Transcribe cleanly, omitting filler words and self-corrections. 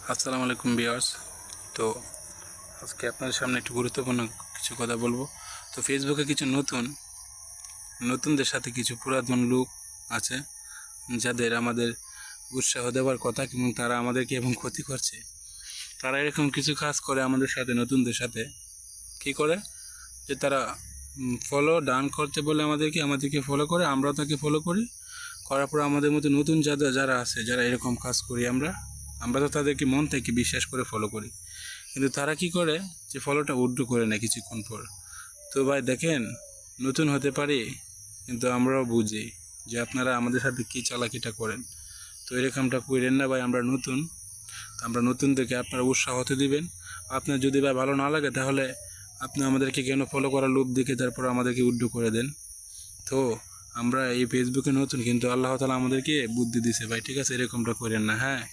আসসালামু আলাইকুম ভিউয়ার্স। তো আজকে আপনাদের সামনে একটু গুরুত্বপূর্ণ কিছু কথা বলবো। তো ফেসবুকে কিছু নতুনদের সাথে কিছু পুরাতন লোক আছে যাদের আমাদের উৎসাহ দেওয়ার কথা, কিন্তু তারা আমাদেরকে এবং ক্ষতি করছে। তারা এরকম কিছু কাজ করে আমাদের সাথে, নতুনদের সাথে কি করে যে তারা ফলো ডান করতে বলে আমাদেরকে ফলো করে, আমরাও তাকে ফলো করি। করার পর আমাদের মতো নতুন যারা আছে, যারা এরকম কাজ করি আমরা তো তাদেরকে মন থেকে বিশ্বাস করে ফলো করি, কিন্তু তারা কি করে যে ফলোটা উইথড্র করে নেয় কিছুক্ষণ পর। তো ভাই দেখেন, নতুন হতে পারি কিন্তু আমরাও বুঝি যে আপনারা আমাদের সাথে কী চালাকিটা করেন। তো এরকমটা করেন না ভাই, আমরা নতুন। তো আমরা নতুনদেরকে আপনারা উৎসাহ হতে দিবেন। আপনার যদি ভাই ভালো না লাগে তাহলে আপনি আমাদেরকে কেন ফলো করার লোভ দেখে তারপর আমাদেরকে উইথড্র করে দেন। তো আমরা এই ফেসবুকে নতুন, কিন্তু আল্লাহ তাআলা আমাদেরকে বুদ্ধি দিছে ভাই, ঠিক আছে? এরকমটা করেন না, হ্যাঁ।